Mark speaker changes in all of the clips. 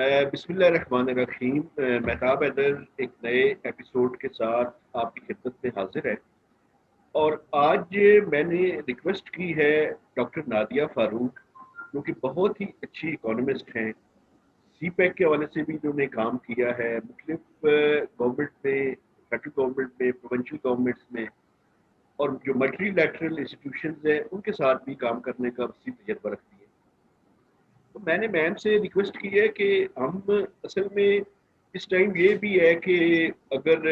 Speaker 1: بسم اللہ الرحمن الرحیم. مہتاب حیدر ایک نئے ایپیسوڈ کے ساتھ آپ کی خدمت میں حاضر ہے. اور آج میں نے ریکویسٹ کی ہے ڈاکٹر نادیہ فاروق، جو کہ بہت ہی اچھی اکانومسٹ ہیں. سی پیک کے حوالے سے بھی انہوں نے کام کیا ہے مختلف گورنمنٹ میں، فیڈرل گورنمنٹ میں، پروونشل گورنمنٹس میں، اور جو ملٹی لیٹرل انسٹیٹیوشنز ہیں ان کے ساتھ بھی کام کرنے کا وسیع تجربہ رکھتی ہے. تو میں نے میم سے ریکویسٹ کی ہے کہ ہم اصل میں اس ٹائم یہ بھی ہے کہ اگر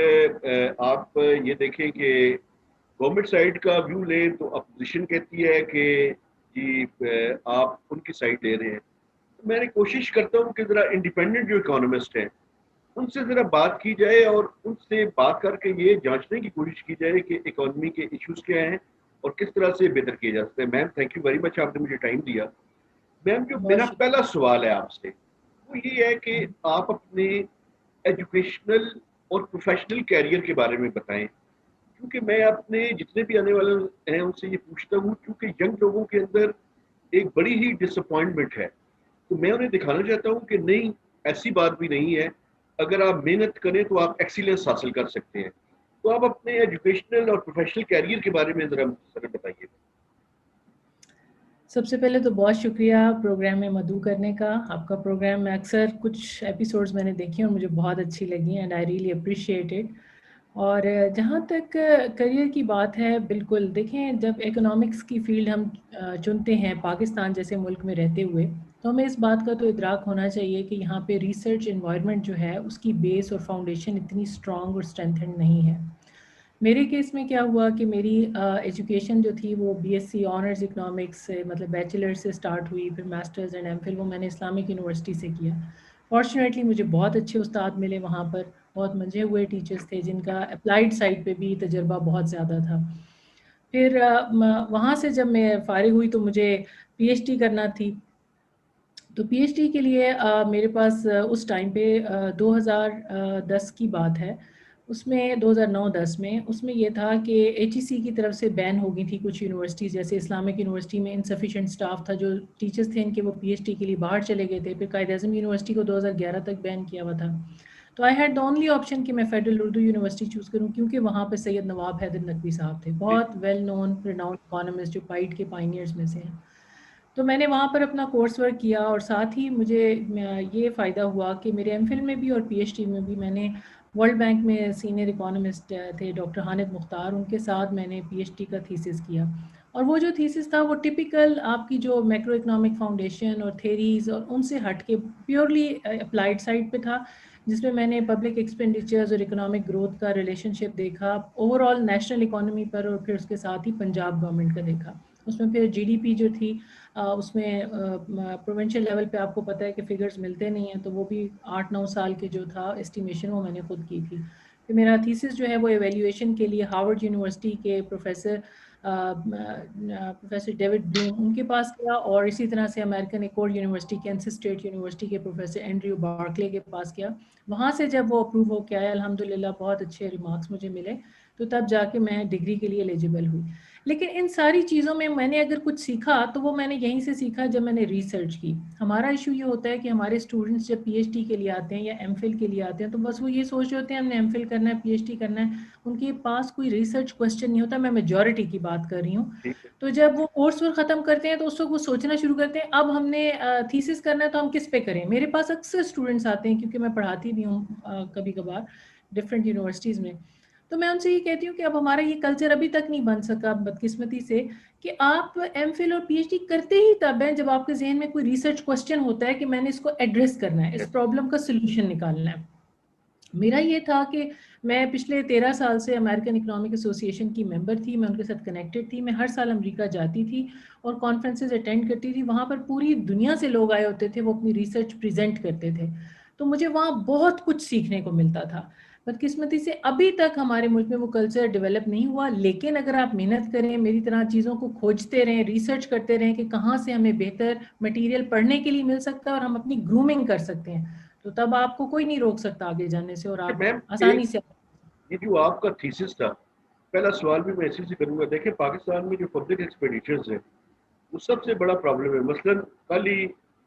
Speaker 1: آپ یہ دیکھیں کہ گورنمنٹ سائڈ کا ویو لیں تو اپوزیشن کہتی ہے کہ جی آپ ان کی سائڈ لے رہے ہیں. تو میں نے کوشش کرتا ہوں کہ ذرا انڈیپینڈنٹ جو اکانومسٹ ہیں ان سے ذرا بات کی جائے اور ان سے بات کر کے یہ جانچنے کی کوشش کی جائے کہ اکانومی کے ایشوز کیا ہیں اور کس طرح سے بہتر کیے جا سکتے ہیں. Ma'am thank you very much, آپ نے مجھے ٹائم دیا. میم جو
Speaker 2: بہت
Speaker 1: میرا
Speaker 2: شکریہ.
Speaker 1: پہلا سوال ہے آپ سے وہ یہ ہے کہ آپ اپنے ایجوکیشنل اور پروفیشنل کیریئر کے بارے میں بتائیں، کیونکہ میں اپنے جتنے بھی آنے والے ہیں ان سے یہ پوچھتا ہوں کیونکہ ینگ لوگوں کے اندر ایک بڑی ہی ڈس اپوائنٹمنٹ ہے. تو میں انہیں دکھانا چاہتا ہوں کہ نہیں، ایسی بات بھی نہیں ہے، اگر آپ محنت کریں تو آپ ایکسیلنس حاصل کر سکتے ہیں. تو آپ اپنے ایجوکیشنل اور پروفیشنل کیریئر کے بارے میں ذرا مختصر بتائیے.
Speaker 2: سب سے پہلے تو بہت شکریہ پروگرام میں مدعو کرنے کا. آپ کا پروگرام میں اکثر کچھ ایپیسوڈز میں نے دیکھی اور مجھے بہت اچھی لگی and I really appreciate it. اور جہاں تک کریئر کی بات ہے، بالکل دیکھیں، جب اکنامکس کی فیلڈ ہم چنتے ہیں پاکستان جیسے ملک میں رہتے ہوئے، تو ہمیں اس بات کا تو ادراک ہونا چاہیے کہ یہاں پہ ریسرچ انوائرمنٹ جو ہے اس کی بیس اور فاؤنڈیشن اتنی اسٹرانگ اور اسٹرینتھنڈ نہیں ہے. میرے کیس میں کیا ہوا کہ میری ایجوکیشن جو تھی وہ B S C honours economics سے، مطلب بیچلر سے سٹارٹ ہوئی، پھر ماسٹرز اینڈ ایم فل وہ میں نے اسلامک یونیورسٹی سے کیا. فارچونیٹلی مجھے بہت اچھے استاد ملے وہاں پر، بہت منجھے ہوئے ٹیچرز تھے جن کا اپلائیڈ سائڈ پہ بھی تجربہ بہت زیادہ تھا. پھر وہاں سے جب میں فارغ ہوئی تو مجھے پی ایچ ڈی کرنا تھی. تو پی ایچ ڈی کے لیے میرے پاس اس ٹائم پہ 2010 کی بات ہے، اس میں 2009-10 میں اس میں یہ تھا کہ ایچ ای سی کی طرف سے بین ہو گئی تھی کچھ یونیورسٹیز، جیسے اسلامک یونیورسٹی میں انسفیشینٹ اسٹاف تھا، جو ٹیچرز تھے ان کے وہ پی ایچ ڈی کے لیے باہر چلے گئے تھے. پھر قائد اعظم یونیورسٹی کو 2011 تک بین کیا ہوا تھا. تو I had the only option کہ میں فیڈرل اردو یونیورسٹی چوز کروں، کیونکہ وہاں پہ سید نواب حیدر نقوی صاحب تھے، بہت ویل نون ریناؤنڈ اکانومسٹ جو پائٹ کے پائنیئرز میں سے ہیں. تو میں نے وہاں پر اپنا کورس ورک کیا اور ساتھ ہی مجھے یہ فائدہ ہوا کہ میرے ایم فل میں بھی اور پی ایچ ڈی میں بھی میں نے ورلڈ بینک میں سینئر اکانومسٹ تھے ڈاکٹر حامد مختار، ان کے ساتھ میں نے پی ایچ ڈی کا تھیسس کیا. اور وہ جو تھیسس تھا وہ ٹپیکل آپ کی جو میکرو اکنامک فاؤنڈیشن اور تھیریز اور ان سے ہٹ کے پیورلی اپلائیڈ سائڈ پہ تھا، جس میں نے پبلک ایکسپینڈیچرز اور اکنامک گروتھ کا ریلیشن شپ دیکھا اوور آل نیشنل اکانومی پر، اور پھر اس کے ساتھ ہی پنجاب گورنمنٹ کا دیکھا. اس میں پھر جی ڈی پی جو تھی اس میں پروونشل لیول پہ آپ کو پتہ ہے کہ فگرز ملتے نہیں ہیں، تو وہ بھی 8-9 سال کے جو تھا اسٹیمیشن وہ میں نے خود کی تھی. پھر میرا تھیسس جو ہے وہ ایویلیویشن کے لیے ہارورڈ یونیورسٹی کے پروفیسر ڈیوڈ بلوم ان کے پاس گیا، اور اسی طرح سے امریکن ایکورڈ یونیورسٹی کینسس اسٹیٹ یونیورسٹی کے پروفیسر اینڈریو بارکلے کے پاس گیا. وہاں سے جب وہ اپروو ہو کے آیا، الحمدللہ بہت اچھے ریمارکس مجھے ملے، تو تب جا کے میں ڈگری کے لیے ایلیجیبل ہوئی. لیکن ان ساری چیزوں میں نے اگر کچھ سیکھا تو وہ میں نے یہیں سے سیکھا جب میں نے ریسرچ کی. ہمارا ایشو یہ ہوتا ہے کہ ہمارے اسٹوڈنٹس جب پی ایچ ڈی کے لیے آتے ہیں یا ایم فل کے لیے آتے ہیں تو بس وہ یہ سوچ رہے ہوتے ہیں ہم نے ایم فل کرنا ہے، پی ایچ ڈی کرنا ہے، ان کے پاس کوئی ریسرچ کوشچن نہیں ہوتا. میں میجورٹی کی بات کر رہی ہوں.
Speaker 1: ٹھیک ہے.
Speaker 2: تو جب وہ کورس ورک ختم کرتے ہیں تو اس وقت وہ سوچنا شروع کرتے ہیں اب ہم نے تھیسس کرنا ہے تو ہم کس پہ کریں. میرے پاس اکثر اسٹوڈنٹس آتے ہیں کیونکہ میں پڑھاتی بھی ہوں کبھی کبھار ڈفرینٹ یونیورسٹیز میں. تو میں ان سے یہ کہتی ہوں کہ اب ہمارا یہ کلچر ابھی تک نہیں بن سکا بدقسمتی سے کہ آپ ایم فل اور پی ایچ ڈی کرتے ہی تب ہیں جب آپ کے ذہن میں کوئی ریسرچ کوسچن ہوتا ہے کہ میں نے اس کو ایڈریس کرنا ہے، اس پرابلم کا سلوشن نکالنا ہے. میرا یہ تھا کہ میں پچھلے 13 سال سے امریکن اکنامک ایسوسی ایشن کی ممبر تھی، میں ان کے ساتھ کنیکٹڈ تھی. میں ہر سال امریکہ جاتی تھی اور کانفرنسز اٹینڈ کرتی تھی. وہاں پر پوری دنیا سے لوگ آئے ہوتے تھے، وہ اپنی ریسرچ پریزنٹ کرتے تھے. تو مجھے وہاں بہت کچھ سیکھنے کو ملتا تھا. بدقسمتی سے ابھی تک ہمارے ملک میں وہ کلچر ڈیولپ نہیں ہوا، لیکن اگر آپ محنت کریں، میری طرح چیزوں کو کھوجتے رہیں، ریسرچ کرتے رہیں کہ کہاں سے ہمیں بہتر مٹیریل پڑھنے کے لیے مل سکتا ہے اور ہم اپنی گرومنگ کر سکتے ہیں، تو تب آپ کو کوئی نہیں روک سکتا آگے جانے سے اور آپ
Speaker 1: میم
Speaker 2: آسانی سے.
Speaker 1: یہ جو آپ کا تھیسس تھا، پہلا سوال بھی میں اسی سے کروں گا. دیکھیں پاکستان میں جو پبلک ایکسپینڈیچرز ہیں وہ سب سے بڑا پرابلم ہے. مثلاً کل ہی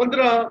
Speaker 1: 15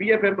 Speaker 1: PFM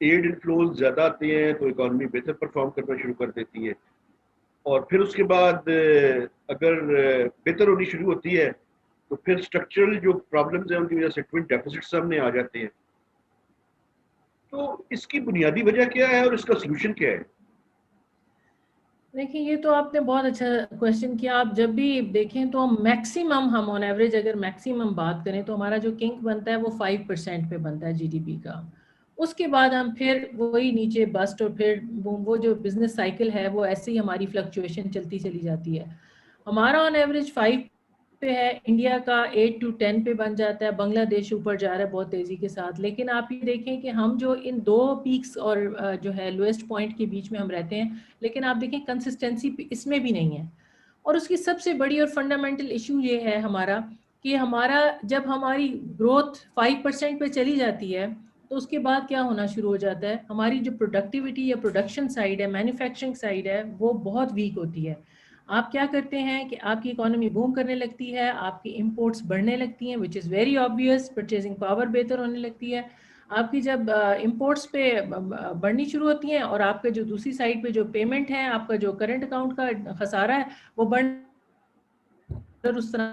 Speaker 1: ایڈ انفلوز زیادہ آتے ہیں تو اکانومی بہتر پرفارم کرنا شروع کر دیتی ہے، اور پھر اس کے بعد اگر بہتر ہونی شروع ہوتی ہے تو پھر اسٹرکچرل جو پرابلمز ہیں ان کی وجہ سے ٹوین ڈیفیسٹ سامنے آ جاتے ہیں. تو اس کی بنیادی وجہ کیا ہے اور اس کا سلوشن کیا ہے؟
Speaker 2: دیکھیں، یہ تو آپ نے بہت اچھا کوشچن کیا. آپ جب بھی دیکھیں تو ہم آن ایوریج اگر میکسیمم بات کریں تو ہمارا جو کنک بنتا ہے وہ 5% پہ بنتا ہے جی ڈی پی کا. اس کے بعد ہم پھر وہی نیچے بسٹ، اور پھر وہ جو بزنس سائیکل ہے وہ ایسے ہی ہماری فلکچویشن چلتی چلی جاتی ہے. ہمارا آن ایوریج 5 پہ ہے، انڈیا کا 8 to 10 پہ بن جاتا ہے، بنگلہ دیش اوپر جا رہا ہے بہت تیزی کے ساتھ. لیکن آپ یہ دیکھیں کہ ہم جو ان دو پیکس اور جو ہے لوئسٹ پوائنٹ کے بیچ میں ہم رہتے ہیں، لیکن آپ دیکھیں کنسسٹنسی اس میں بھی نہیں ہے. اور اس کی سب سے بڑی اور فنڈامنٹل ایشو یہ ہے ہمارا کہ جب ہماری گروتھ 5% پہ چلی جاتی ہے تو اس کے بعد کیا ہونا شروع ہو جاتا ہے، ہماری جو پروڈکٹیوٹی یا پروڈکشن سائڈ ہے، مینوفیکچرنگ سائڈ ہے، وہ بہت ویک ہوتی ہے. آپ کیا کرتے ہیں کہ آپ کی اکانومی بوم کرنے لگتی ہے، آپ کی امپورٹس بڑھنے لگتی ہیں، which is very obvious, purchasing power بہتر ہونے لگتی ہے. آپ کی جب امپورٹس پہ بڑھنی شروع ہوتی ہیں اور آپ کے جو دوسری سائڈ پہ جو پیمنٹ ہے، آپ کا جو کرنٹ اکاؤنٹ کا خسارہ ہے وہ اس طرح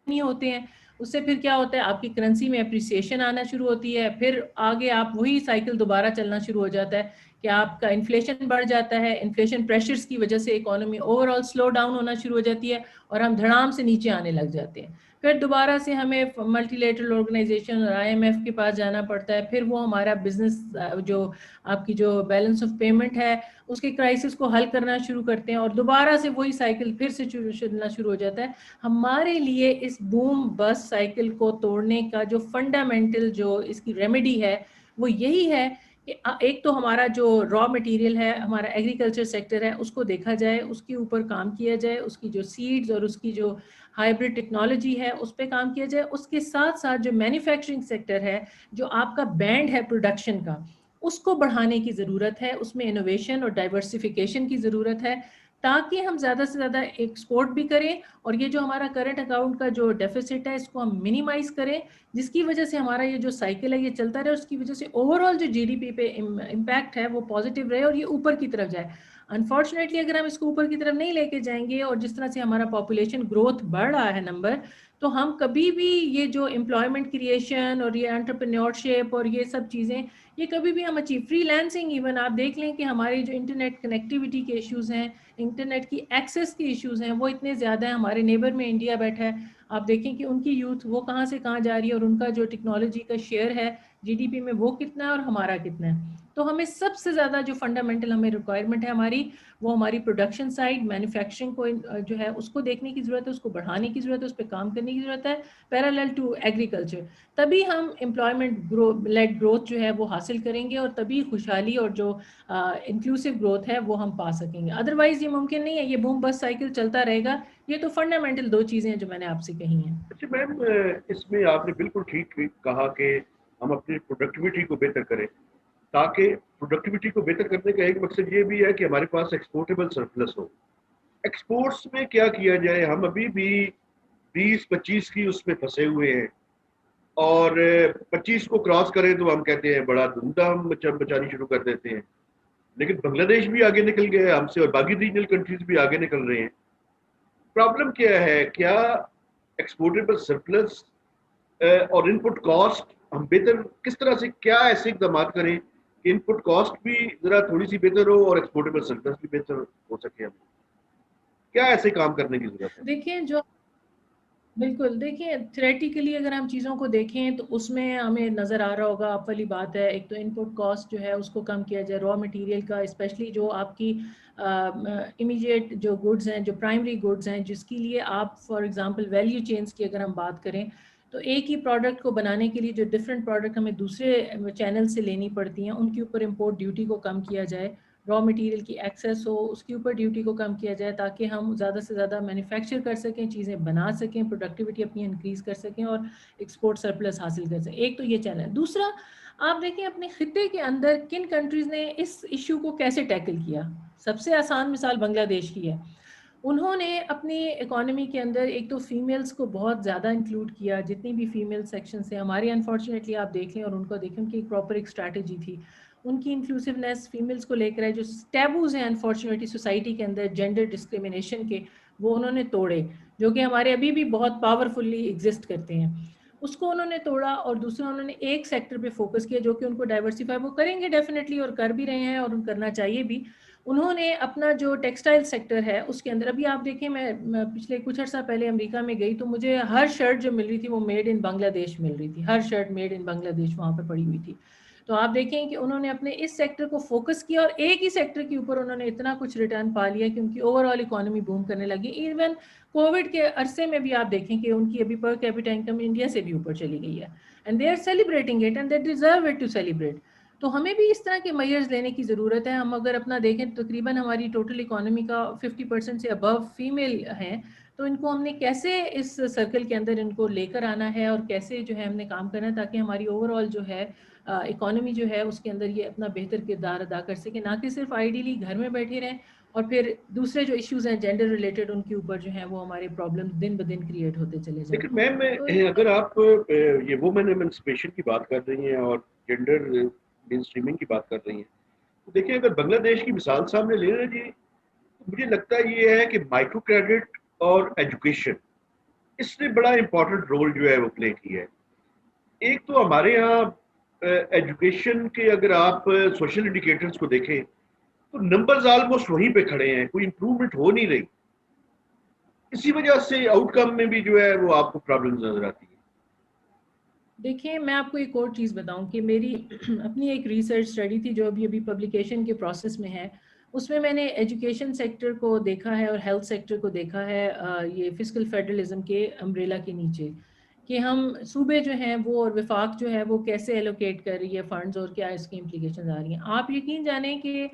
Speaker 2: نہیں ہوتے ہیں. اس سے پھر کیا ہوتا ہے، آپ کی کرنسی میں اپریسیشن آنا شروع ہوتی ہے. پھر آگے آپ وہی سائیکل دوبارہ چلنا شروع ہو جاتا ہے کہ آپ کا انفلیشن بڑھ جاتا ہے. انفلیشن پریشرز کی وجہ سے economy over all slow down ہونا شروع ہو جاتی ہے اور ہم دھڑام سے نیچے آنے لگ جاتے ہیں. پھر دوبارہ سے ہمیں ملٹی لیٹرل آرگنائزیشن اور IMF کے پاس جانا پڑتا ہے. پھر وہ ہمارا بزنس جو آپ کی جو بیلنس آف پیمنٹ ہے اس کے کرائسس کو حل کرنا شروع کرتے ہیں اور دوبارہ سے وہی سائیکل پھر سے چلنا شروع ہو جاتا ہے. ہمارے لیے اس بوم بس سائیکل کو توڑنے کا جو فنڈامنٹل جو اس کی ریمیڈی ہے وہ یہی ہے کہ ایک تو ہمارا جو را مٹیریل ہے، ہمارا ایگریکلچر سیکٹر ہے، اس کو دیکھا جائے، اس کے اوپر کام کیا جائے، اس کی جو سیڈز اور اس کی جو ہائیبرڈ ٹیکنالوجی ہے اس پہ کام کیا جائے. اس کے ساتھ ساتھ جو مینوفیکچرنگ سیکٹر ہے، جو آپ کا بینڈ ہے پروڈکشن کا، اس کو بڑھانے کی ضرورت ہے. اس میں انوویشن اور ڈائیورسیفیکیشن کی ضرورت ہے تاکہ ہم زیادہ سے زیادہ ایکسپورٹ بھی کریں اور یہ جو ہمارا کرنٹ اکاؤنٹ کا جو ڈیفیسٹ ہے اس کو ہم منیمائز کریں، جس کی وجہ سے ہمارا یہ جو سائیکل ہے یہ چلتا رہے. اس کی وجہ سے اوور آل جو جی ڈی پی پہ امپیکٹ ہے وہ پازیٹیو رہے اور یہ اوپر کی طرف جائے. انفارچونیٹلی اگر ہم اس کو اوپر کی طرف نہیں لے کے جائیں گے اور جس طرح سے ہمارا پاپولیشن گروتھ بڑھ رہا ہے نمبر، تو ہم کبھی بھی یہ جو امپلائمنٹ کریشن اور یہ انٹرپرینیورشپ اور یہ سب چیزیں یہ کبھی بھی ہم اچیو فری لینسنگ ایون آپ دیکھ لیں کہ ہماری جو انٹرنیٹ کنیکٹیوٹی کے ایشوز ہیں، انٹرنیٹ کی ایکسیس کے ایشوز ہیں، وہ اتنے زیادہ ہیں. ہمارے نیبر میں انڈیا بیٹھا ہے، آپ دیکھیں کہ ان کی یوتھ وہ کہاں سے کہاں جا رہی ہے اور ان کا جو ٹیکنالوجی کا شیئر ہے جی ڈی پی میں وہ کتنا ہے اور ہمارا کتنا ہے. تو ہمیں سب سے زیادہ جو فنڈامنٹل ہمیں ریکوائرمنٹ ہے ہماری، وہ ہماری پروڈکشن سائڈ مینوفیکچرنگ کو جو ہے اس کو دیکھنے کی ضرورت ہے، اس کو بڑھانے کی ضرورت ہے، اس پہ کام کرنے کی ضرورت ہے پیرالل ٹو ایگریکلچر. تبھی ہم امپلائمنٹ لیڈ گروتھ جو ہے وہ حاصل کریں گے اور تبھی خوشحالی اور جو انکلوسیو گروتھ ہے وہ ہم پا سکیں گے. ادروائز یہ ممکن نہیں ہے، یہ بوم بس سائیکل چلتا رہے گا. یہ تو فنڈامنٹل دو چیزیں ہیں جو میں نے آپ سے کہی ہیں.
Speaker 1: اچھا میم، اس میں آپ نے بالکل ٹھیک کہا کہ ہم اپنی پروڈکٹیوٹی کو بہتر کریں، تاکہ پروڈکٹیوٹی کو بہتر کرنے کا ایک مقصد یہ بھی ہے کہ ہمارے پاس ایکسپورٹیبل سرپلس ہو. ایکسپورٹس میں کیا کیا جائے، ہم ابھی بھی 20-25 کی اس میں پھنسے ہوئے ہیں، اور 25 کو کراس کریں تو ہم کہتے ہیں بڑا دھوم دھام مچانی شروع کر دیتے ہیں. لیکن بنگلہ دیش بھی آگے نکل گیا ہے ہم سے اور باقی ریجنل کنٹریز بھی آگے نکل رہے ہیں. پرابلم کیا ہے؟ کیا ایکسپورٹیبل سرپلس اور ان پٹ کاسٹ ہم بہتر کس طرح سے، کیا ایسے اقدامات کریں کہ ان پٹ کاسٹ بھی ذرا تھوڑی سی بہتر ہو اور ایکسپورٹیبل سرپلس بھی بہتر ہو سکے؟ ہم کیا ایسے کام کرنے کی ضرورت ہے؟
Speaker 2: دیکھیں جو بالکل، دیکھیں تھریٹیکلی اگر ہم چیزوں کو دیکھیں تو اس میں ہمیں نظر آ رہا ہوگا، آپ والی بات ہے، ایک تو ان پٹ کاسٹ جو ہے اس کو کم کیا جائے، را مٹیریل کا اسپیشلی جو آپ کی امیجیٹ جو گڈز ہیں، جو پرائمری گڈز ہیں، جس کے لیے آپ فار ایگزامپل ویلیو چینز کی اگر ہم بات کریں تو ایک ہی پروڈکٹ کو بنانے کے لیے جو ڈفرینٹ پروڈکٹ ہمیں دوسرے چینل سے لینی پڑتی ہیں ان کے اوپر امپورٹ ڈیوٹی کو کم کیا جائے، را مٹیریل کی ایکسیس ہو اس کے اوپر ڈیوٹی کو کم کیا جائے تاکہ ہم زیادہ سے زیادہ مینوفیکچر کر سکیں، چیزیں بنا سکیں، پروڈکٹیوٹی اپنی انکریز کر سکیں اور ایکسپورٹ سرپلس حاصل کر سکیں. ایک تو یہ چینل. دوسرا، آپ دیکھیں اپنے خطے کے اندر کن کنٹریز نے اس ایشو کو کیسے ٹیکل کیا. سب سے آسان مثال بنگلہ دیش کی ہے. انہوں نے اپنی اکانومی کے اندر ایک تو فیمیلز کو بہت زیادہ انکلوڈ کیا، جتنی بھی فیمیل سیکشنز ہیں ہماری انفارچونیٹلی آپ دیکھ لیں اور ان کو دیکھیں کہ ایک پراپر ایک اسٹریٹجی تھی. ان کی انکلوسیونیس فیمیلز کو لے کر ہے، جو ٹیبوز ہیں انفارچونیٹلی سوسائٹی کے اندر جینڈر ڈسکریمنیشن کے، وہ انہوں نے توڑے، جو کہ ہمارے ابھی بھی بہت پاورفلی ایگزسٹ کرتے ہیں، اس کو انہوں نے توڑا. اور دوسرا انہوں نے ایک سیکٹر پہ فوکس کیا جو کہ ان کو ڈائیورسیفائی وہ کریں گے ڈیفینیٹلی، اور کر بھی رہے ہیں اور کرنا چاہیے بھی. انہوں نے اپنا جو ٹیکسٹائل سیکٹر ہے اس کے اندر، ابھی آپ دیکھیں میں پچھلے کچھ عرصہ پہلے امریکہ میں گئی تو مجھے ہر شرٹ جو مل رہی تھی وہ میڈ ان بنگلہ دیش مل رہی تھی، ہر شرٹ میڈ ان بنگلہ دیش وہاں پہ پڑی ہوئی تھی. تو آپ دیکھیں کہ انہوں نے اپنے اس سیکٹر کو فوکس کیا اور ایک ہی سیکٹر کے اوپر انہوں نے اتنا کچھ ریٹرن پا لیا کہ ان کی اوور آل اکانومی بوم کرنے لگی. ایون کووڈ کے عرصے میں بھی آپ دیکھیں کہ ان کی ابھی پر کیپٹا انکم انڈیا سے بھی اوپر چلی گئی ہے، and they are celebrating it and they deserve it to celebrate. تو ہمیں بھی اس طرح کے میئرز لینے کی ضرورت ہے. ہم اگر اپنا دیکھیں تقریباً ہماری ٹوٹل اکانومی کا 50% سے ابو فیمیل ہیں، تو ان کو ہم نے کیسے اس سرکل کے اندر ان کو لے کر آنا ہے اور کیسے جو ہے ہم نے کام کرنا ہے تاکہ ہماری اوور آل جو ہے اکانومی جو ہے اس کے اندر یہ اپنا بہتر کردار ادا کر سکے، نہ کہ صرف آئیڈیلی گھر میں بیٹھے رہیں اور پھر دوسرے جو ایشوز ہیں جینڈر ریلیٹڈ ان کے اوپر جو ہیں وہ ہمارے پرابلم دن بدن کریٹ ہوتے چلے جائیں.
Speaker 1: لیکن میم
Speaker 2: تو
Speaker 1: اگر آپ یہ وومن ایمنسپیشن کی بات کر رہی ہیں اور جینڈر مین اسٹریمنگ کی بات کر رہی ہیں، تو دیکھیں اگر بنگلہ دیش کی مثال سامنے لے رہے جی، مجھے لگتا یہ ہے کہ مائکرو کریڈٹ اور ایجوکیشن، اس نے بڑا امپورٹنٹ رول جو ہے وہ پلے کیا ہے. ایک تو ہمارے یہاں ایجوکیشن کے اگر آپ سوشل انڈیکیٹرز کو دیکھیں تو نمبرز آلموسٹ وہیں پہ کھڑے ہیں، کوئی امپروومنٹ ہو نہیں رہی. اسی وجہ سے آؤٹ کم میں بھی جو ہے وہ آپ کو پرابلمز نظر آتی ہیں.
Speaker 2: دیکھیں میں آپ کو ایک اور چیز بتاؤں کہ میری اپنی ایک ریسرچ اسٹڈی تھی جو ابھی پبلیکیشن کے پروسیس میں ہے. اس میں نے ایجوکیشن سیکٹر کو دیکھا ہے اور ہیلتھ سیکٹر کو دیکھا ہے یہ فسکل فیڈرلزم کے امبریلا کے نیچے، کہ ہم صوبے جو ہیں وہ اور وفاق جو ہے وہ کیسے ایلوکیٹ کر رہی ہے فنڈز اور کیا اس کی امپلیکیشنز آ رہی ہیں. آپ یقین جانیں کہ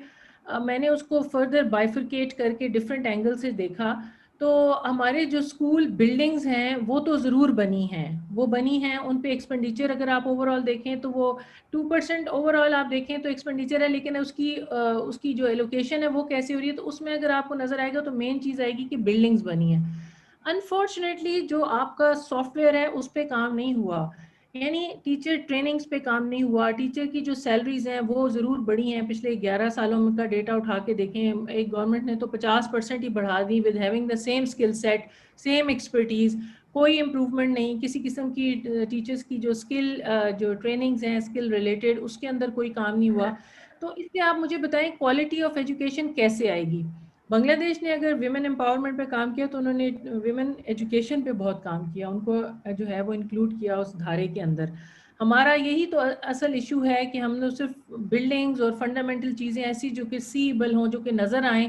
Speaker 2: میں نے اس کو فردر بائیفرکیٹ کر کے ڈفرینٹ اینگل سے دیکھا تو ہمارے جو اسکول بلڈنگز ہیں وہ تو ضرور بنی ہیں، وہ بنی ہیں، ان پہ ایکسپینڈیچر اگر آپ اوور آل دیکھیں تو وہ 2% اوور آل آپ دیکھیں تو ایکسپینڈیچر ہے، لیکن اس کی جو ایلوکیشن ہے وہ کیسے ہو رہی ہے تو اس میں اگر آپ کو نظر آئے گا تو مین چیز آئے گی کہ بلڈنگز بنی ہیں. انفارچونیٹلی جو آپ کا سافٹ ویئر ہے اس پہ کام نہیں ہوا، یعنی ٹیچر ٹریننگز پہ کام نہیں ہوا. ٹیچر کی جو سیلریز ہیں وہ ضرور بڑھی ہیں، پچھلے 11 سالوں میں کا ڈیٹا اٹھا کے دیکھیں ایک گورنمنٹ نے تو 50% ہی بڑھا دی with having the same skill set, same expertise, کوئی امپروومنٹ نہیں کسی قسم کی. ٹیچرز کی جو اسکل جو ٹریننگز ہیں اسکل ریلیٹڈ اس کے اندر کوئی کام نہیں ہوا. تو اس سے آپ مجھے بتائیں کوالٹی آف ایجوکیشن کیسے آئے گی؟ بنگلہ دیش نے اگر ویمن امپاورمنٹ پہ کام کیا تو انہوں نے ویمن ایجوکیشن پہ بہت کام کیا، ان کو جو ہے وہ انکلوڈ کیا اس دھارے کے اندر. ہمارا یہی تو اصل ایشو ہے کہ ہم نے صرف بلڈنگز اور فنڈامنٹل چیزیں ایسی جو کہ سیبل ہوں، جو کہ نظر آئیں،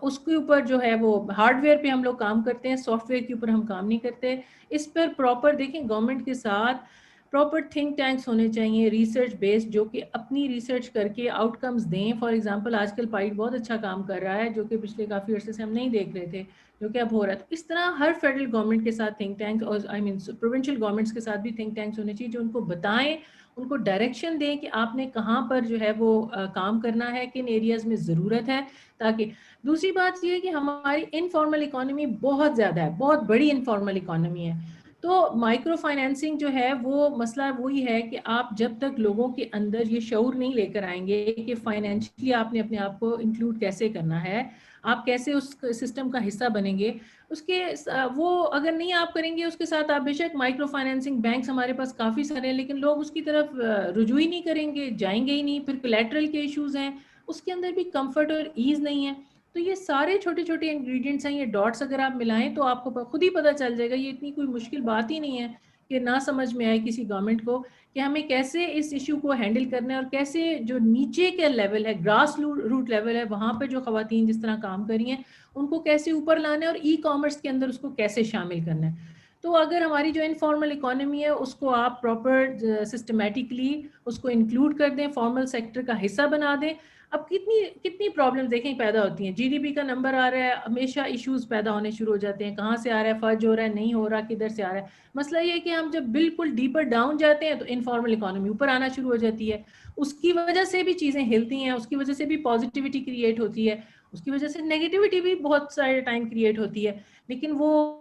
Speaker 2: اس کے اوپر جو ہے وہ ہارڈ ویئر پہ ہم لوگ کام کرتے ہیں، سافٹ ویئر کے اوپر ہم کام نہیں کرتے. اس پر پراپر دیکھیں گورنمنٹ کے ساتھ پراپر تھنک ٹینکس ہونے چاہیے ریسرچ بیسڈ، جو کہ اپنی ریسرچ کر کے آؤٹ کمز دیں. فار ایگزامپل آج کل پائٹ بہت اچھا کام کر رہا ہے جو کہ پچھلے کافی عرصے سے ہم نہیں دیکھ رہے تھے، جو کہ اب ہو رہا ہے. تو اس طرح ہر فیڈرل گورنمنٹ کے ساتھ تھنک ٹینک اور پروونشل گورنمنٹس کے ساتھ بھی تھنک ٹینکس ہونے چاہیے جو ان کو بتائیں، ان کو ڈائریکشن دیں کہ آپ نے کہاں پر جو ہے وہ کام کرنا ہے، کن ایریاز میں ضرورت ہے. تاکہ دوسری بات یہ ہے کہ ہماری انفارمل اکانومی بہت زیادہ ہے، بہت بڑی انفارمل اکانومی ہے. تو مائکرو فائنینسنگ جو ہے وہ مسئلہ وہی ہے کہ آپ جب تک لوگوں کے اندر یہ شعور نہیں لے کر آئیں گے کہ فائنینشلی آپ نے اپنے آپ کو انکلوڈ کیسے کرنا ہے، آپ کیسے اس سسٹم کا حصہ بنیں گے، اس کے وہ اگر نہیں آپ کریں گے اس کے ساتھ آپ بے شک مائکرو فائنینسنگ بینکس ہمارے پاس کافی سارے ہیں لیکن لوگ اس کی طرف رجوع ہی نہیں کریں گے، جائیں گے ہی نہیں. پھر کولیٹرل کے ایشوز ہیں، اس کے اندر بھی کمفرٹ اور ایز نہیں ہے. تو یہ سارے چھوٹے چھوٹے انگریڈینٹس ہیں، یہ ڈاٹس اگر آپ ملائیں تو آپ کو خود ہی پتہ چل جائے گا. یہ اتنی کوئی مشکل بات ہی نہیں ہے کہ نہ سمجھ میں آئے کسی گورنمنٹ کو کہ ہمیں کیسے اس ایشو کو ہینڈل کرنا ہے اور کیسے جو نیچے کے لیول ہے، گراس روٹ لیول ہے، وہاں پہ جو خواتین جس طرح کام کر رہی ہیں ان کو کیسے اوپر لانا ہے اور ای کامرس کے اندر اس کو کیسے شامل کرنا ہے. تو اگر ہماری جو انفارمل اکانومی ہے اس کو آپ پراپر سسٹمیٹکلی اس کو انکلوڈ کر دیں، فارمل سیکٹر کا حصہ بنا دیں. اب کتنی پرابلمز دیکھیں پیدا ہوتی ہیں. جی ڈی پی کا نمبر آ رہا ہے، ہمیشہ ایشوز پیدا ہونے شروع ہو جاتے ہیں، کہاں سے آ رہا ہے، فرج ہو رہا ہے، نہیں ہو رہا، کدھر سے آ رہا ہے. مسئلہ یہ ہے کہ ہم جب بالکل ڈیپر ڈاؤن جاتے ہیں تو انفارمل اکانومی اوپر آنا شروع ہو جاتی ہے. اس کی وجہ سے بھی چیزیں ہلتی ہیں، اس کی وجہ سے بھی پازیٹیوٹی کریٹ ہوتی ہے، اس کی وجہ سے نیگیٹیوٹی بھی بہت سارے ٹائم کریٹ ہوتی ہے. لیکن وہ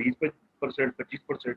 Speaker 1: 20% 25%।